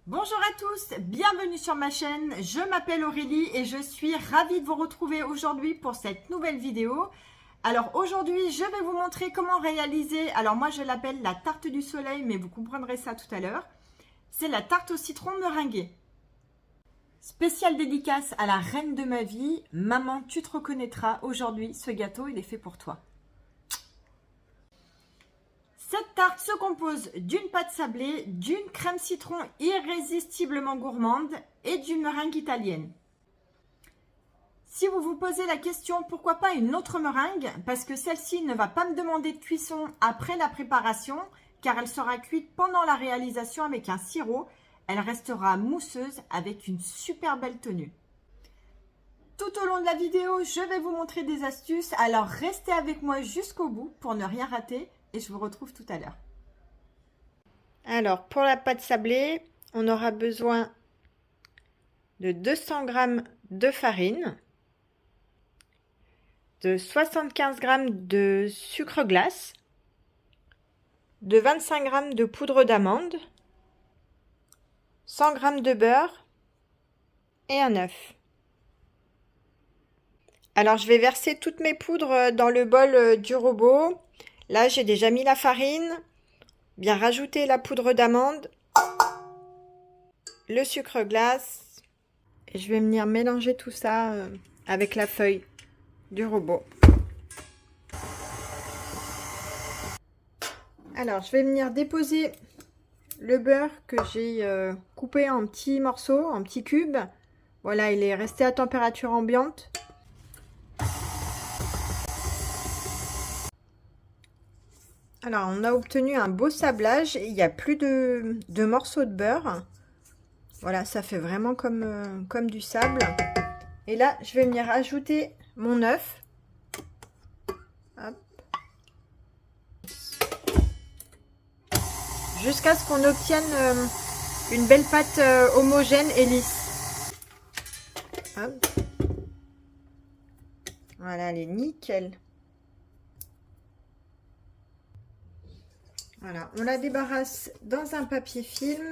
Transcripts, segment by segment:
Bonjour à tous, bienvenue sur ma chaîne, je m'appelle Aurélie et je suis ravie de vous retrouver aujourd'hui pour cette nouvelle vidéo. Alors aujourd'hui je vais vous montrer comment réaliser, alors moi je l'appelle la tarte du soleil mais vous comprendrez ça tout à l'heure. C'est la tarte au citron meringuée. Spéciale dédicace à la reine de ma vie, maman tu te reconnaîtras, aujourd'hui ce gâteau il est fait pour toi. Cette tarte se compose d'une pâte sablée, d'une crème citron irrésistiblement gourmande et d'une meringue italienne. Si vous vous posez la question pourquoi pas une autre meringue, parce que celle-ci ne va pas me demander de cuisson après la préparation, car elle sera cuite pendant la réalisation avec un sirop, elle restera mousseuse avec une super belle tenue. Tout au long de la vidéo, je vais vous montrer des astuces, alors restez avec moi jusqu'au bout pour ne rien rater. Et je vous retrouve tout à l'heure. Alors, pour la pâte sablée, on aura besoin de 200 g de farine, de 75 g de sucre glace, de 25 g de poudre d'amande, 100 g de beurre et un œuf. Alors, je vais verser toutes mes poudres dans le bol du robot. Là, j'ai déjà mis la farine, bien rajouter la poudre d'amande, le sucre glace. Et je vais venir mélanger tout ça avec la feuille du robot. Alors, je vais venir déposer le beurre que j'ai coupé en petits morceaux, en petits cubes. Voilà, il est resté à température ambiante. Alors, on a obtenu un beau sablage. Il n'y a plus de morceaux de beurre. Voilà, ça fait vraiment comme du sable. Et là, je vais venir ajouter mon œuf. Hop. Jusqu'à ce qu'on obtienne une belle pâte homogène et lisse. Hop. Voilà, elle est nickel. Voilà, on la débarrasse dans un papier film.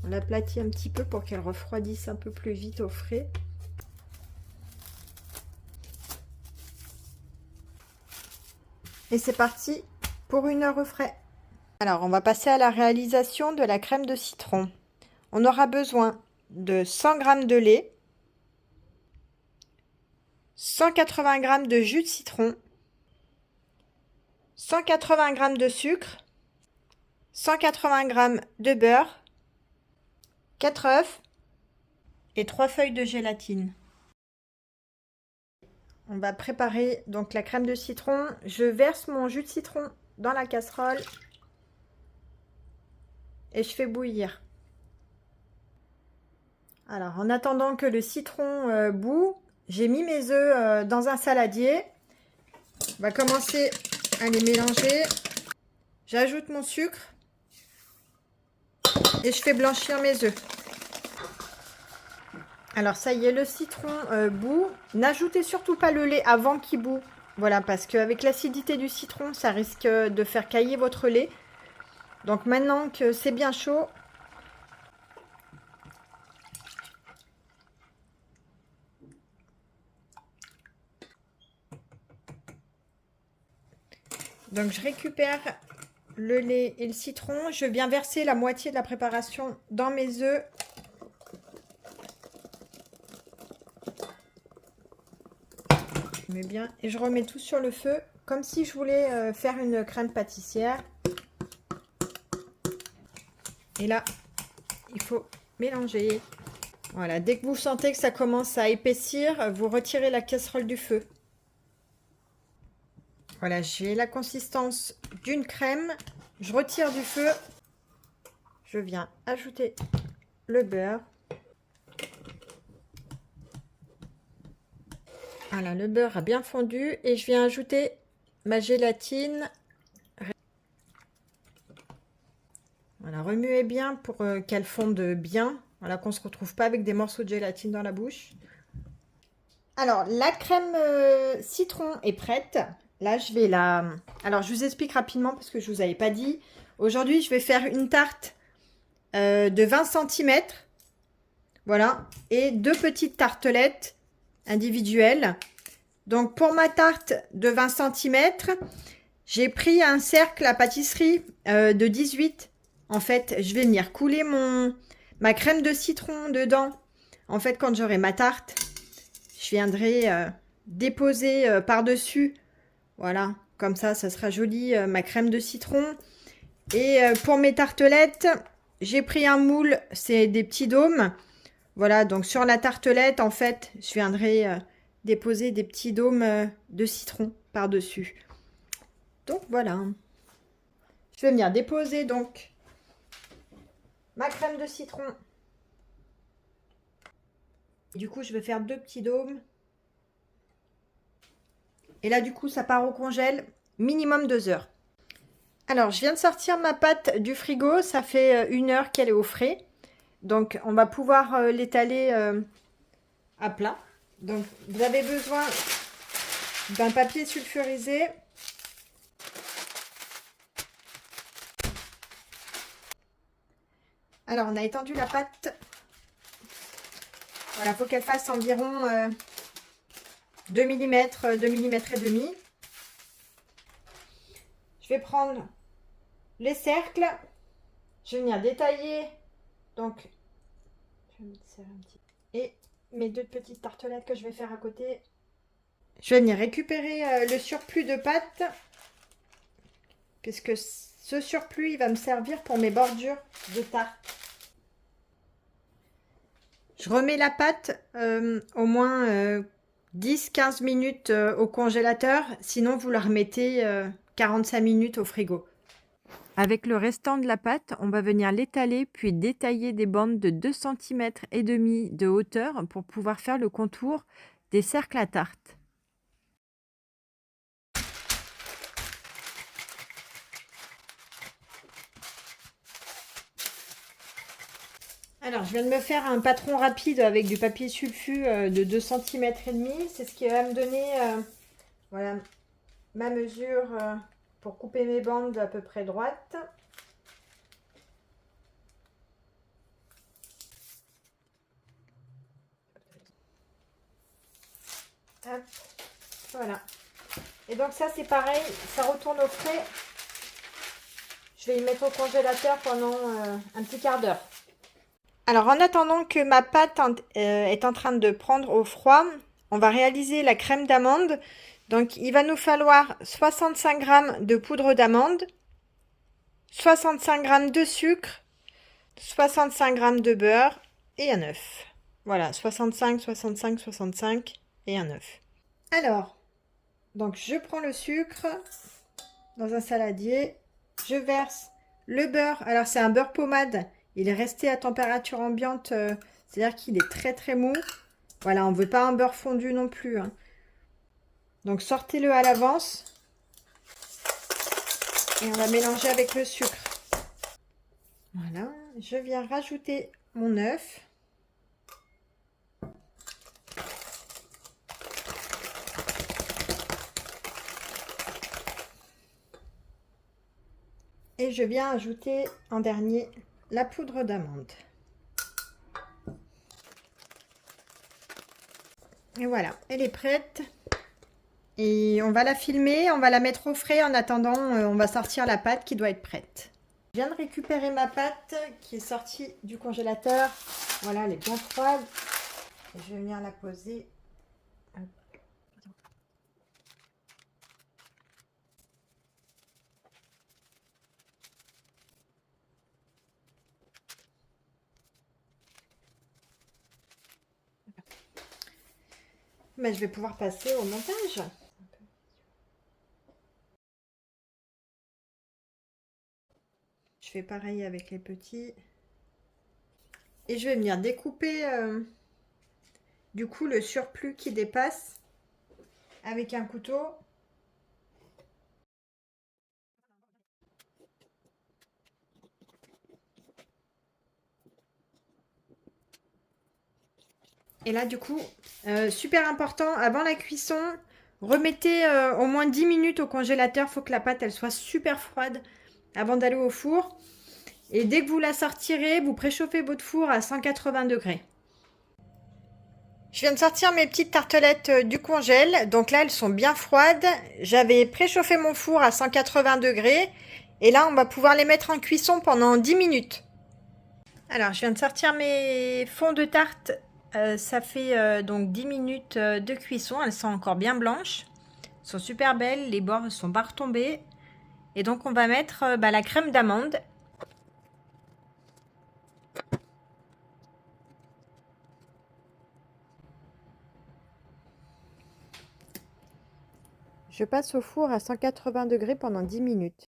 On l'aplatit un petit peu pour qu'elle refroidisse un peu plus vite au frais. Et c'est parti pour 1 heure au frais. Alors, on va passer à la réalisation de la crème de citron. On aura besoin de 100 g de lait, 180 g de jus de citron, 180 g de sucre, 180 g de beurre, 4 œufs et 3 feuilles de gélatine. On va préparer donc la crème de citron. Je verse mon jus de citron dans la casserole et je fais bouillir. Alors, en attendant que le citron bout, j'ai mis mes œufs dans un saladier. On va commencer à les mélanger. J'ajoute mon sucre et je fais blanchir mes œufs. Alors, ça y est, le citron bout. N'ajoutez surtout pas le lait avant qu'il bout. Voilà, parce qu'avec l'acidité du citron, ça risque de faire cailler votre lait. Donc, maintenant que c'est bien chaud, donc je récupère le lait et le citron. Je viens verser la moitié de la préparation dans mes œufs. Je mets bien et je remets tout sur le feu comme si je voulais faire une crème pâtissière. Et là, il faut mélanger. Voilà, dès que vous sentez que ça commence à épaissir, vous retirez la casserole du feu. Voilà, j'ai la consistance d'une crème. Je retire du feu. Je viens ajouter le beurre. Voilà, le beurre a bien fondu et je viens ajouter ma gélatine. Voilà, remuez bien pour qu'elle fonde bien. Voilà, qu'on ne se retrouve pas avec des morceaux de gélatine dans la bouche. Alors, la crème citron est prête. Là, je vais la... Alors, je vous explique rapidement parce que je vous avais pas dit. Aujourd'hui, je vais faire une tarte de 20 centimètres. Voilà. Et 2 petites tartelettes individuelles. Donc, pour ma tarte de 20 centimètres, j'ai pris un cercle à pâtisserie de 18. En fait, je vais venir couler ma crème de citron dedans. En fait, quand j'aurai ma tarte, je viendrai déposer par-dessus. Voilà, comme ça sera joli, ma crème de citron. Et pour mes tartelettes, j'ai pris un moule, c'est des petits dômes. Voilà, donc sur la tartelette, en fait, je viendrai déposer des petits dômes de citron par-dessus. Donc voilà. Je vais venir déposer donc ma crème de citron. Du coup, je vais faire 2 petits dômes. Et là, du coup, ça part au congèle, minimum 2 heures. Alors, je viens de sortir ma pâte du frigo. Ça fait 1 heure qu'elle est au frais. Donc, on va pouvoir l'étaler à plat. Donc, vous avez besoin d'un papier sulfurisé. Alors, on a étendu la pâte. Voilà, il faut qu'elle fasse environ 2 mm, 2 mm et demi. Je vais prendre les cercles. Je vais venir détailler. Donc, je vais me serrer un petit. Et mes 2 petites tartelettes que je vais faire à côté. Je vais venir récupérer le surplus de pâte. Puisque ce surplus, il va me servir pour mes bordures de tarte. Je remets la pâte au moins 10-15 minutes au congélateur. Sinon, vous la remettez 45 minutes au frigo. Avec le restant de la pâte, on va venir l'étaler puis détailler des bandes de 2 cm et demi de hauteur pour pouvoir faire le contour des cercles à tarte. Alors, je viens de me faire un patron rapide avec du papier sulfu de 2 cm et demi. C'est ce qui va me donner voilà, ma mesure pour couper mes bandes à peu près droites. Hop, voilà. Et donc ça c'est pareil, ça retourne au frais. Je vais y mettre au congélateur pendant un petit quart d'heure. Alors en attendant que ma pâte est en train de prendre au froid, on va réaliser la crème d'amande. Donc il va nous falloir 65 g de poudre d'amande, 65 g de sucre, 65 g de beurre et un œuf. Voilà, 65, 65, 65 et un œuf. Alors, donc je prends le sucre dans un saladier, je verse le beurre. Alors c'est un beurre pommade, il est resté à température ambiante, c'est-à-dire qu'il est très très mou. Voilà, on ne veut pas un beurre fondu non plus, hein. Donc sortez-le à l'avance et on va mélanger avec le sucre. Voilà, je viens rajouter mon œuf. Et je viens ajouter en dernier la poudre d'amande. Et voilà, elle est prête. Et on va la filmer, on va la mettre au frais. En attendant, on va sortir la pâte qui doit être prête. Je viens de récupérer ma pâte qui est sortie du congélateur. Voilà, elle est bien froide. Et je vais venir la poser. Mais je vais pouvoir passer au montage. Je fais pareil avec les petits. Et je vais venir découper du coup le surplus qui dépasse avec un couteau. Et là du coup, super important, avant la cuisson, Remettez au moins 10 minutes au congélateur. Il faut que la pâte elle soit super froide avant d'aller au four. Et dès que vous la sortirez, vous préchauffez votre four à 180 degrés. Je viens de sortir mes petites tartelettes du congèle. Donc là, elles sont bien froides. J'avais préchauffé mon four à 180 degrés. Et là, on va pouvoir les mettre en cuisson pendant 10 minutes. Alors, je viens de sortir mes fonds de tarte. Ça fait donc 10 minutes de cuisson. Elles sont encore bien blanches. Elles sont super belles. Les bords ne sont pas retombés. Et donc, on va mettre la crème d'amande. Je passe au four à 180 degrés pendant 10 minutes.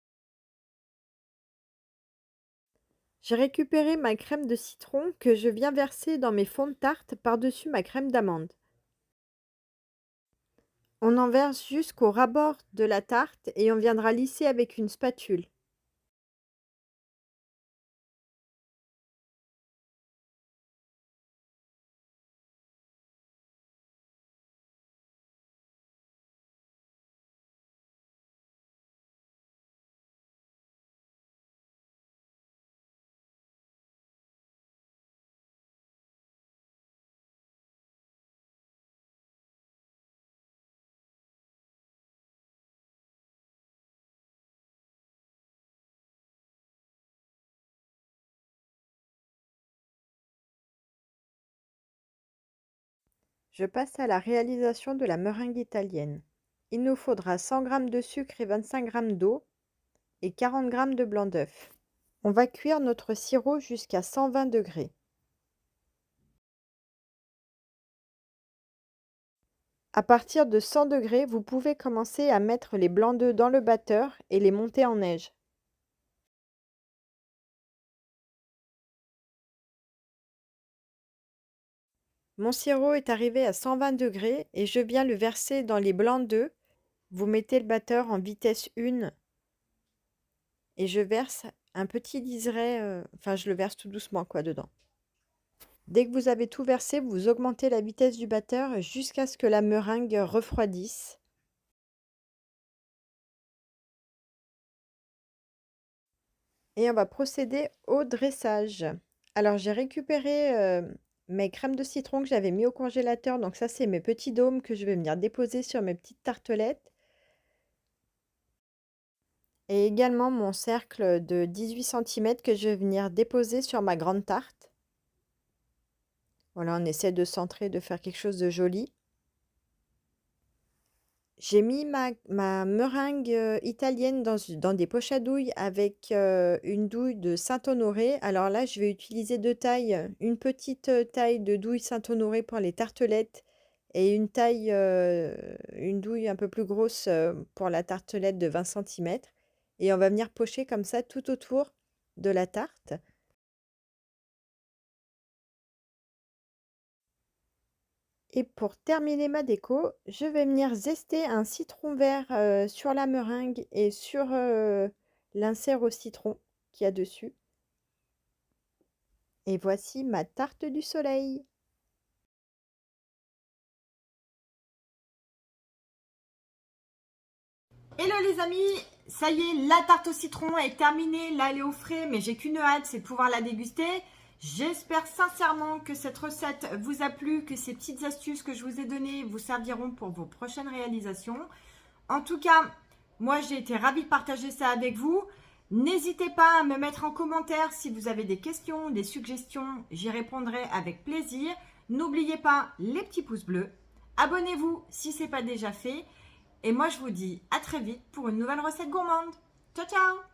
J'ai récupéré ma crème de citron que je viens verser dans mes fonds de tarte par-dessus ma crème d'amande. On en verse jusqu'au ras-bord de la tarte et on viendra lisser avec une spatule. Je passe à la réalisation de la meringue italienne. Il nous faudra 100 g de sucre et 25 g d'eau et 40 g de blanc d'œuf. On va cuire notre sirop jusqu'à 120 degrés. À partir de 100 degrés, vous pouvez commencer à mettre les blancs d'œufs dans le batteur et les monter en neige. Mon sirop est arrivé à 120 degrés et je viens le verser dans les blancs d'œufs. Vous mettez le batteur en vitesse 1 et je verse un petit liseré, je le verse tout doucement dedans. Dès que vous avez tout versé, vous augmentez la vitesse du batteur jusqu'à ce que la meringue refroidisse. Et on va procéder au dressage. Alors j'ai récupéré mes crèmes de citron que j'avais mis au congélateur. Donc ça, c'est mes petits dômes que je vais venir déposer sur mes petites tartelettes. Et également mon cercle de 18 cm que je vais venir déposer sur ma grande tarte. Voilà, on essaie de centrer, de faire quelque chose de joli. J'ai mis ma meringue italienne dans des poches à douille avec une douille de Saint-Honoré. Alors là, je vais utiliser deux tailles. Une petite taille de douille Saint-Honoré pour les tartelettes et une douille un peu plus grosse pour la tartelette de 20 cm. Et on va venir pocher comme ça tout autour de la tarte. Et pour terminer ma déco, je vais venir zester un citron vert sur la meringue et sur l'insert au citron qu'il y a dessus. Et voici ma tarte du soleil. Hello les amis, ça y est, la tarte au citron est terminée. Là, elle est au frais, mais j'ai qu'une hâte, c'est de pouvoir la déguster. J'espère sincèrement que cette recette vous a plu, que ces petites astuces que je vous ai données vous serviront pour vos prochaines réalisations. En tout cas, moi j'ai été ravie de partager ça avec vous. N'hésitez pas à me mettre en commentaire si vous avez des questions, des suggestions, j'y répondrai avec plaisir. N'oubliez pas les petits pouces bleus. Abonnez-vous si ce n'est pas déjà fait. Et moi je vous dis à très vite pour une nouvelle recette gourmande. Ciao ciao!